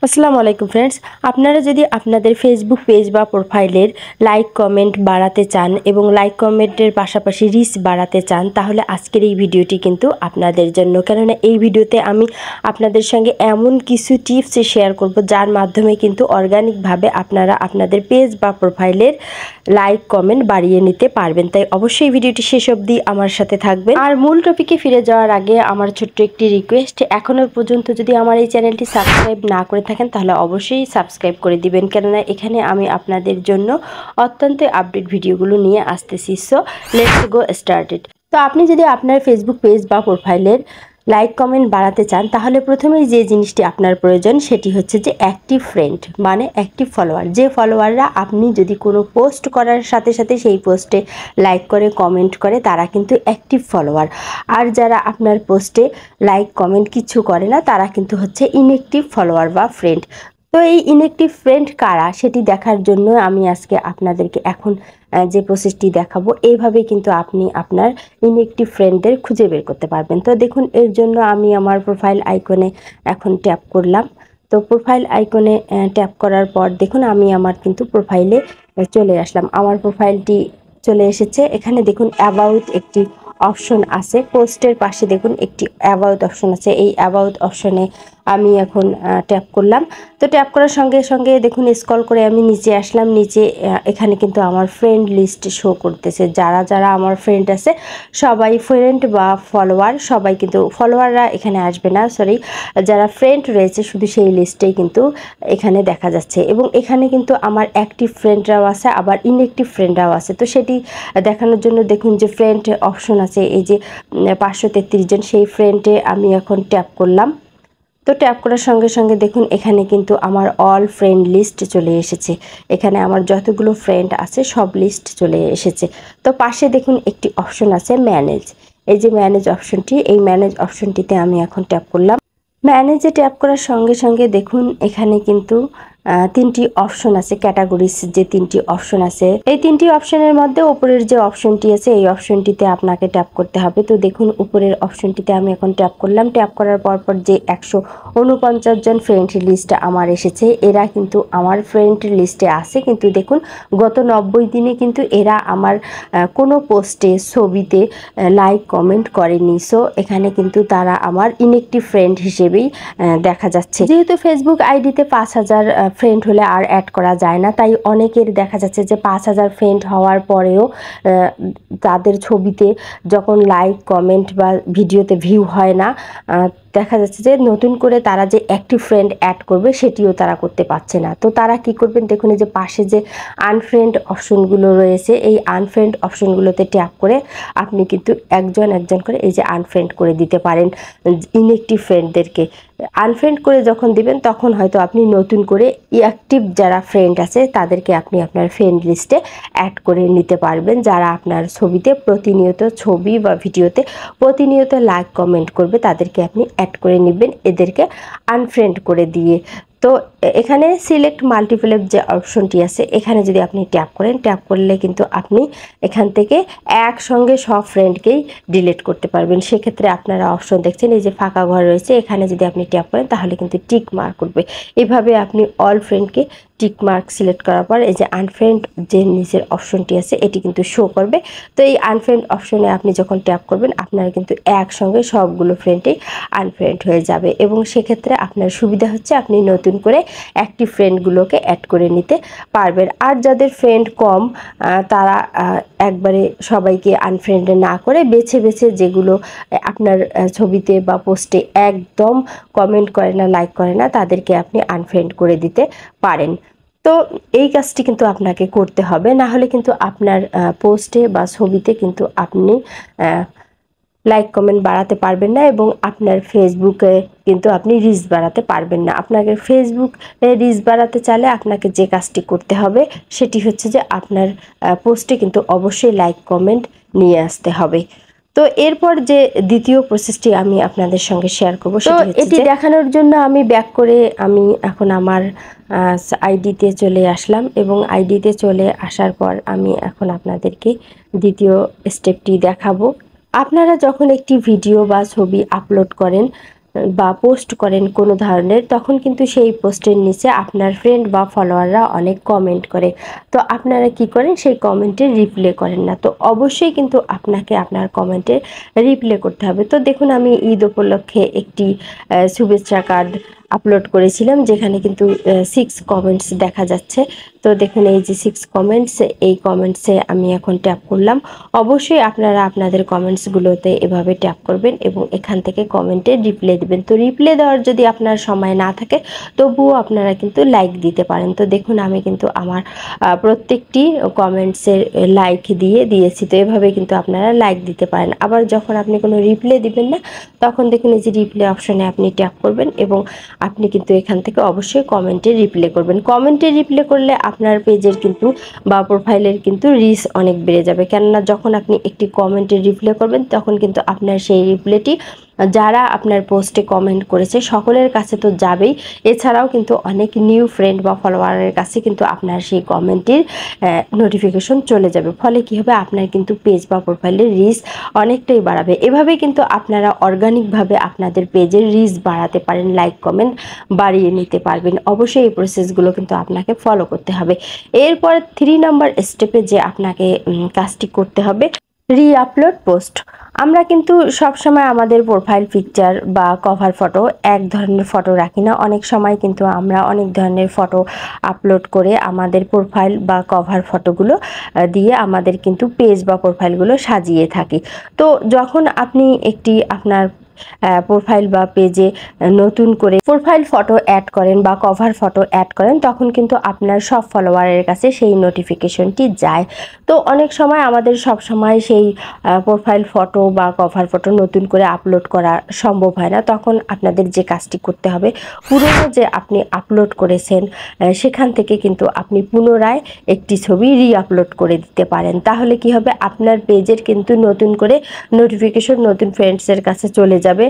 আসসালামু আলাইকুম ফ্রেন্ডস, আপনারা যদি আপনাদের ফেসবুক পেজ বা প্রোফাইলের লাইক কমেন্ট বাড়াতে চান এবং লাইক কমেন্টের পাশাপাশি রিচ বাড়াতে চান, তাহলে আজকের এই ভিডিওটি কিন্তু আপনাদের জন্য। কেননা এই ভিডিওতে আমি আপনাদের সঙ্গে এমন কিছু টিপস শেয়ার করব যার মাধ্যমে কিন্তু অর্গানিকভাবে আপনারা আপনাদের পেজ বা প্রোফাইলের লাইক কমেন্ট বাড়িয়ে নিতে পারবেন। তাই অবশ্যই ভিডিওটি শেষ অবধি আমার সাথে থাকবেন। আর মূল টপিকে ফিরে যাওয়ার আগে আমার ছোট্ট একটি রিকোয়েস্ট, এখনও পর্যন্ত যদি আমার এই চ্যানেলটি সাবস্ক্রাইব না করে থাকেন তাহলে অবশ্যই সাবস্ক্রাইব করে দিবেন, কেননা এখানে আমি আপনাদের জন্য অত্যন্ত আপডেট ভিডিওগুলো নিয়ে আসতেছি। So let's go started. তো আপনি যদি আপনার ফেসবুক পেজ বা প্রোফাইলের লাইক কমেন্ট বাড়াতে চান, তাহলে প্রথমেই যে জিনিসটি আপনার প্রয়োজন সেটি হচ্ছে যে অ্যাক্টিভ ফ্রেন্ড, মানে অ্যাক্টিভ ফলোয়ার। যে ফলোয়াররা আপনি যদি কোনো পোস্ট করার সাথে সাথে সেই পোস্টে লাইক করে কমেন্ট করে, তারা কিন্তু অ্যাক্টিভ ফলোয়ার। আর যারা আপনার পোস্টে লাইক কমেন্ট কিছু করে না, তারা কিন্তু হচ্ছে ইনঅ্যাক্টিভ ফলোয়ার বা ফ্রেন্ড। তো এই ইনঅ্যাক্টিভ ফ্রেন্ড কারা সেটি দেখার জন্য আমি আজকে আপনাদেরকে এখন যে প্রসেসটি দেখাবো, এইভাবে কিন্তু আপনি আপনার ইনঅ্যাক্টিভ ফ্রেন্ডদের খুঁজে বের করতে পারবেন। তো দেখুন, এর জন্য আমি আমার প্রোফাইল আইকনে এখন ট্যাপ করলাম। তো প্রোফাইল আইকনে ট্যাপ করার পর দেখুন আমি আমার কিন্তু প্রোফাইলে চলে আসলাম। আমার প্রোফাইলটি চলে এসেছে। এখানে দেখুন অ্যাবাউট একটি অপশন আছে, পোস্টের পাশে দেখুন একটি অ্যাবাউট অপশন আছে। এই অ্যাবাউট অপশনে আমি এখন ট্যাপ করলাম। তো ট্যাপ করার সঙ্গে সঙ্গে দেখুন স্ক্রল করে আমি নিচে আসলাম। নিচে এখানে কিন্তু আমার ফ্রেন্ড লিস্ট শো করতেছে। যারা যারা আমার ফ্রেন্ড আছে সবাই ফ্রেন্ড বা ফলোয়ার, সবাই কিন্তু ফলোয়াররা এখানে আসবে না, সরি, যারা ফ্রেন্ড রয়েছে শুধু সেই লিস্টেই কিন্তু এখানে দেখা যাচ্ছে। এবং এখানে কিন্তু আমার অ্যাক্টিভ ফ্রেন্ডরাও আছে, আবার ইনঅ্যাক্টিভ ফ্রেন্ডরাও আছে। তো সেটি দেখানোর জন্য দেখুন যে ফ্রেন্ড অপশন আছে, এই যে 533 জন, সেই ফ্রেন্ডে আমি এখন ট্যাপ করলাম। তো ট্যাপ করার সঙ্গে সঙ্গে দেখুন এখানে কিন্তু আমার অল ফ্রেন্ড লিস্ট চলে এসেছে। এখানে আমার যতগুলো ফ্রেন্ড আছে সব লিস্ট চলে এসেছে। তো পাশে দেখুন একটি অপশন আছে ম্যানেজ, এই যে ম্যানেজ অপশনটি, এই ম্যানেজ অপশনটিতে আমি এখন ট্যাপ করলাম। ম্যানেজে ট্যাপ করার সঙ্গে সঙ্গে দেখুন এখানে কিন্তু 3টি অপশন আছে, ক্যাটাগরিজ যে 3টি অপশন আছে, এই 3টি অপশনের মধ্যে উপরের যে অপশনটি আছে এই অপশনটিতে আপনাকে ট্যাপ করতে হবে। তো দেখুন উপরের অপশনটিতে আমি এখন ট্যাপ করলাম। ট্যাপ করার পর যে 149 জন ফ্রেন্ড লিস্টে আমার এসেছে, এরা কিন্তু আমার ফ্রেন্ড লিস্টে আছে। কিন্তু দেখুন গত 90 দিনে কিন্তু এরা আমার কোনো পোস্টে ছবিতে লাইক কমেন্ট করেনি। সো এখানে কিন্তু তারা আমার ইনঅ্যাক্টিভ ফ্রেন্ড হিসেবেই দেখা যাচ্ছে। যেহেতু ফেসবুক আইডিতে 5000 ফ্রেন্ড হলে আর অ্যাড করা যায় না, তাই অনেকের দেখা যাচ্ছে যে 5000 ফ্রেন্ড হওয়ার পরেও তাদের ছবিতে যখন লাইক কমেন্ট বা ভিডিওতে ভিউ হয় না, দেখা যাচ্ছে যে নতুন করে তারা যে অ্যাক্টিভ ফ্রেন্ড অ্যাড করবে সেটিও তারা করতে পারছে না। তো তারা কি করবেন, দেখুন এই যে পাশে যে আনফ্রেন্ড অপশনগুলো রয়েছে, এই আনফ্রেন্ড অপশনগুলোতে ট্যাপ করে আপনি কিন্তু একজন একজন করে এই যে আনফ্রেন্ড করে দিতে পারেন ইনঅ্যাক্টিভ ফ্রেন্ডদেরকে। আনফ্রেন্ড করে যখন দিবেন তখন হয়তো আপনি নতুন করে অ্যাক্টিভ যারা ফ্রেন্ড আছে তাদেরকে আপনি আপনার ফ্রেন্ড লিস্টে অ্যাড করে নিতে পারবেন, যারা আপনার ছবিতে প্রতিনিয়ত, ছবি বা ভিডিওতে প্রতিনিয়ত লাইক কমেন্ট করবে, তাদেরকে আপনি অ্যাড করে নেবেন এদেরকে আনফ্রেন্ড করে দিয়ে। তো এখানে সিলেক্ট মাল্টিপ্লেপ যে অপশনটি আছে, এখানে যদি আপনি ট্যাপ করেন, ট্যাপ করলে কিন্তু আপনি এখান থেকে একসঙ্গে সব ফ্রেন্ডকেই ডিলিট করতে পারবেন। সেক্ষেত্রে আপনারা অপশন দেখছেন এই যে ফাঁকা ঘর রয়েছে, এখানে যদি আপনি ট্যাপ করেন তাহলে কিন্তু টিক মার্ক করবে। এভাবে আপনি অল ফ্রেন্ডকে টিক মার্ক সিলেক্ট করার পর এই যে আনফ্রেন্ড যে নিচের অপশনটি আছে এটি কিন্তু শো করবে। তো এই আনফ্রেন্ড অপশনে আপনি যখন ট্যাপ করবেন আপনার কিন্তু একসঙ্গে সবগুলো ফ্রেন্ডই আনফ্রেন্ড হয়ে যাবে। এবং সেক্ষেত্রে আপনার সুবিধা হচ্ছে আপনি নতুন করে অ্যাক্টিভ ফ্রেন্ডগুলোকে অ্যাড করে নিতে পারবেন। আর যাদের ফ্রেন্ড কম, তারা একবারে সবাইকে আনফ্রেন্ড না করে বেছে বেছে যেগুলো আপনার ছবিতে বা পোস্টে একদম কমেন্ট করে না, লাইক করে না, তাদেরকে আপনি আনফ্রেন্ড করে দিতে পারেন। তো এই কাজটি কিন্তু আপনাকে করতে হবে, না হলে কিন্তু আপনার পোস্টে বা ছবিতে কিন্তু আপনি লাইক কমেন্ট বাড়াতে পারবেন না এবং আপনার ফেসবুকে কিন্তু আপনি রিচ বাড়াতে পারবেন না। আপনাকে ফেসবুক রিচ বাড়াতে চাইলে আপনাকে যে কাজটি করতে হবে সেটি হচ্ছে যে আপনার পোস্টে কিন্তু অবশ্যই লাইক কমেন্ট নিয়ে আসতে হবে। তো এরপর যে দ্বিতীয় প্রসেসটি আমি আপনাদের সঙ্গে শেয়ার করব, তো এটি দেখানোর জন্য আমি ব্যাক করে আমি এখন আমার আইডিতে চলে আসলাম এবং আইডিতে চলে আসার পর আমি এখন আপনাদেরকে দ্বিতীয় স্টেপটি দেখাবো। আপনারা যখন একটি ভিডিও বা ছবি আপলোড করেন বা পোস্ট করেন কোনো ধরনের, তখন কিন্তু সেই পোস্টের নিচে আপনার ফ্রেন্ড বা ফলোয়াররা অনেক কমেন্ট করে। তো আপনারা কি করেন, সেই কমেন্টে রিপ্লাই করেন না। তো অবশ্যই কিন্তু আপনাকে আপনার কমেন্টে রিপ্লাই করতে হবে। তো দেখুন, আমি ঈদ উপলক্ষে একটি শুভেচ্ছা কার্ড আপলোড করেছিলাম, যেখানে কিন্তু 6 কমেন্টস দেখা যাচ্ছে। তো দেখুন, এই যে 6 কমেন্টস, এই কমেন্টসে আমি এখন ট্যাপ করলাম। অবশ্যই আপনারা আপনাদের কমেন্টসগুলোতে এভাবে ট্যাপ করবেন এবং এখান থেকে কমেন্টে রিপ্লাই দেবেন। তো রিপ্লাই দেওয়ার যদি আপনার সময় না থাকে, তবুও আপনারা কিন্তু লাইক দিতে পারেন। তো দেখুন, আমি কিন্তু আমার প্রত্যেকটি কমেন্টসের লাইক দিয়েছি। তো এভাবে কিন্তু আপনারা লাইক দিতে পারেন। আবার যখন আপনি কোনো রিপ্লাই দিবেন না, তখন দেখুন এই যে রিপ্লাই অপশনে আপনি ট্যাপ করবেন এবং আপনি কিন্তু এখান থেকে অবশ্যই কমেন্টে রিপ্লাই করবেন। কমেন্টে রিপ্লাই করলে আপনার পেজের কিন্তু বা প্রোফাইলের কিন্তু রিচ অনেক বেড়ে যাবে। কেননা যখন আপনি একটি কমেন্টে রিপ্লাই করবেন, তখন কিন্তু আপনার সেই রিপ্লাইটি যারা আপনার পোস্টে কমেন্ট করেছে সকলের কাছে তো যাবেই, এছাড়াও কিন্তু অনেক নিউ ফ্রেন্ড বা ফলোয়ারের কাছে কিন্তু আপনার সেই কমেন্টের নোটিফিকেশন চলে যাবে। ফলে কি হবে, আপনার কিন্তু পেজ বা প্রোফাইলের রিচ অনেকটাই বাড়াবে। এভাবে কিন্তু আপনারা অর্গানিকভাবে আপনাদের পেজের রিচ বাড়াতে পারেন, লাইক কমেন্ট বাড়িয়ে নিতে পারবেন। অবশ্যই এই প্রসেসগুলো কিন্তু আপনাকে ফলো করতে হবে। এরপর 3 নম্বর স্টেপে যে আপনাকে কাজটি করতে হবে, রি-আপলোড পোস্ট। আমরা কিন্তু সবসময় আমাদের প্রোফাইল পিকচার বা কভার ফটো এক ধরনের ফটো রাখি না। অনেক সময় কিন্তু আমরা অনেক ধরনের ফটো আপলোড করে আমাদের প্রোফাইল বা কভার ফটোগুলো দিয়ে আমাদের কিন্তু পেজ বা প্রোফাইলগুলো সাজিয়ে থাকি। তো যখন আপনি একটি আপনার প্রোফাইল বা পেজে নতুন করে প্রোফাইল ফটো অ্যাড করেন বা কভার ফটো অ্যাড করেন, তখন কিন্তু আপনার সব ফলোয়ারের কাছে সেই নোটিফিকেশনটি যায়। তো অনেক সময় আমাদের সব সময় সেই প্রোফাইল ফটো বা কভার ফটো নতুন করে আপলোড করা সম্ভব হয় না। তখন আপনাদের যে কাজটি করতে হবে, পুরনো যে আপনি আপলোড করেছেন সেখান থেকে কিন্তু আপনি পুনরায় একটি ছবি রি-আপলোড করে দিতে পারেন। তাহলে কি হবে, আপনার পেজের কিন্তু নতুন করে নোটিফিকেশন নতুন ফ্রেন্ডসের কাছে চলে যাবে।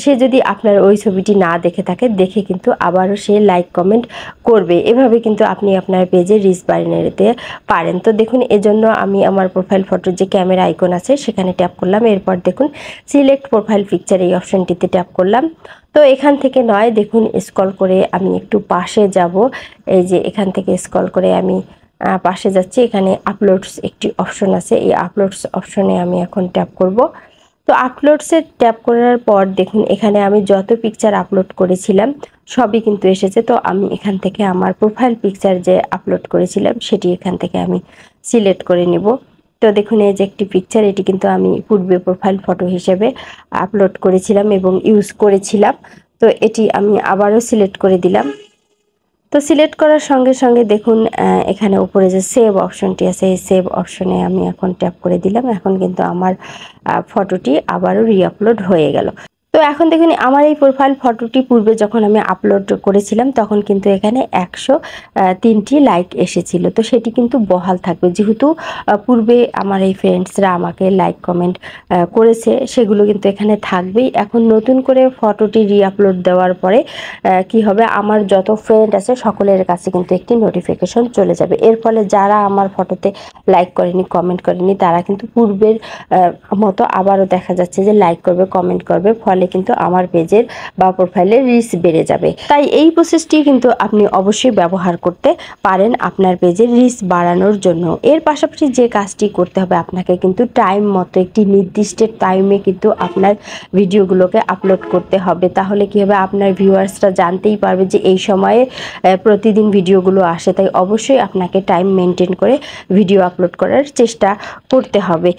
সে যদি আপনার ওই ছবিটি না দেখে থাকে, দেখে কিন্তু আবারও সে লাইক কমেন্ট করবে। এভাবে কিন্তু আপনি আপনার পেজে রিচ বাড়িয়ে নিতে পারেন। তো দেখুন, এজন্য আমি আমার প্রোফাইল ফটোর যে ক্যামেরা আইকন আছে সেখানে ট্যাপ করলাম। এরপর দেখুন সিলেক্ট প্রোফাইল পিকচার, এই অপশনটিতে ট্যাপ করলাম। তো এখান থেকে নয়, দেখুন স্ক্রল করে আমি একটু পাশে যাব। এই যে এখান থেকে স্ক্রল করে আমি পাশে যাচ্ছি। এখানে আপলোডস একটি অপশন আছে, এই আপলোডস অপশনে আমি এখন ট্যাপ করব। তো আপলোডসে ট্যাপ করার পর দেখুন, এখানে আমি যত পিকচার আপলোড করেছিলাম সবই কিন্তু এসেছে। তো আমি এখান থেকে আমার প্রোফাইল পিকচার যে আপলোড করেছিলাম সেটি এখান থেকে আমি সিলেক্ট করে নেব। তো দেখুন, এই যে একটি পিকচার, এটি কিন্তু আমি পূর্বে প্রোফাইল ফটো হিসেবে আপলোড করেছিলাম এবং ইউজ করেছিলাম। তো এটি আমি আবারও সিলেক্ট করে দিলাম। তো সিলেক্ট করার সঙ্গে সঙ্গে দেখুন এখানে উপরে যে সেভ অপশনটি আছে, এই সেভ অপশনে আমি এখন ট্যাপ করে দিলাম। এখন কিন্তু আমার ফটোটি আবারও রি-আপলোড হয়ে গেল। তো এখন দেখুন, আমার এই প্রোফাইল ফটোটি পূর্বে যখন আমি আপলোড করেছিলাম, তখন কিন্তু এখানে 103টি লাইক এসেছিল। তো সেটি কিন্তু বহাল থাকবে, যেহেতু পূর্বে আমার এই ফ্রেন্ডসরা আমাকে লাইক কমেন্ট করেছে, সেগুলো কিন্তু এখানে থাকবেই। এখন নতুন করে ফটোটি রি-আপলোড দেওয়ার পরে কি হবে, আমার যত ফ্রেন্ড আছে সকলের কাছে কিন্তু একটি নোটিফিকেশন চলে যাবে। এর ফলে যারা আমার ফটোতে লাইক করেনি, কমেন্ট করেনি, তারা কিন্তু পূর্বের মতো আবারও দেখা যাচ্ছে যে লাইক করবে, কমেন্ট করবে। ফলে কিন্তু আমার পেজের বা প্রোফাইলের রিচ বেড়ে যাবে। তাই এই প্রসেসটি কিন্তু আপনি অবশ্যই ব্যবহার করতে পারেন আপনার পেজের রিচ বাড়ানোর জন্য। এর পাশাপাশি যে কাজটি করতে হবে, আপনাকে কিন্তু টাইম মতো একটি নির্দিষ্ট টাইমে কিন্তু আপনার ভিডিওগুলোকে আপলোড করতে হবে। তাহলে কি হবে, আপনার ভিউয়ার্সরা জানতেই পারবে যে এই সময়ে প্রতিদিন ভিডিওগুলো আসে। তাই অবশ্যই আপনাকে টাইম মেনটেন করে ভিডিও আপলোড করার চেষ্টা করতে হবে।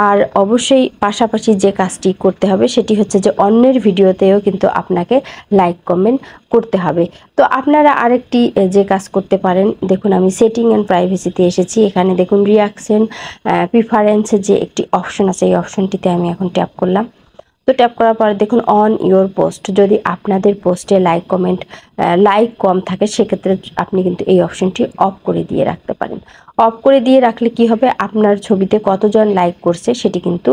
আর অবশ্যই পাশাপাশি যে কাজটি করতে হবে সেটি হচ্ছে যে অন্যের ভিডিওতেও কিন্তু আপনাকে লাইক কমেন্ট করতে হবে। তো আপনারা আরেকটি যে কাজ করতে পারেন, দেখুন আমি সেটিং অ্যান্ড প্রাইভেসিতে এসেছি। এখানে দেখুন রিয়াকশন প্রিফারেন্সের যে একটি অপশন আছে, এই অপশনটিতে আমি এখন ট্যাপ করলাম। তো ট্যাপ করার পর দেখুন অন ইওর পোস্ট, যদি আপনাদের পোস্টে লাইক কমেন্ট লাইক কম থাকে সেক্ষেত্রে আপনি কিন্তু এই অপশনটি অফ করে দিয়ে রাখতে পারেন। অফ করে দিয়ে রাখলে কি হবে, আপনার ছবিতে কতজন লাইক করছে সেটি কিন্তু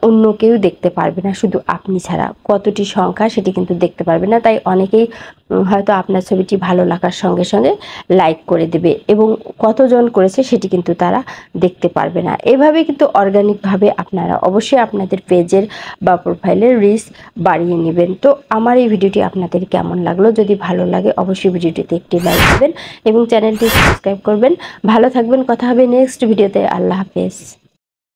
অন্য কেউ দেখতে পারবে না, শুধু আপনি ছাড়া। কতটি সংখ্যা সেটি কিন্তু দেখতে পারবে না। তাই অনেকেই হয়তো আপনার ছবিটি ভালো লাগার সঙ্গে সঙ্গে লাইক করে দেবে এবং কতজন করেছে সেটি কিন্তু তারা দেখতে পারবে না। এভাবে কিন্তু অর্গানিকভাবে আপনারা অবশ্যই আপনাদের পেজের বা প্রোফাইলের রিচ বাড়িয়ে নেবেন। তো আমার এই ভিডিওটি আপনাদের কেমন লাগলো? যদি ভালো লাগে অবশ্যই ভিডিওটিতে একটি লাইক দেবেন এবং চ্যানেলটি সাবস্ক্রাইব করবেন। ভালো থাকবেন, কথা হবে নেক্সট ভিডিওতে। আল্লাহ হাফেজ।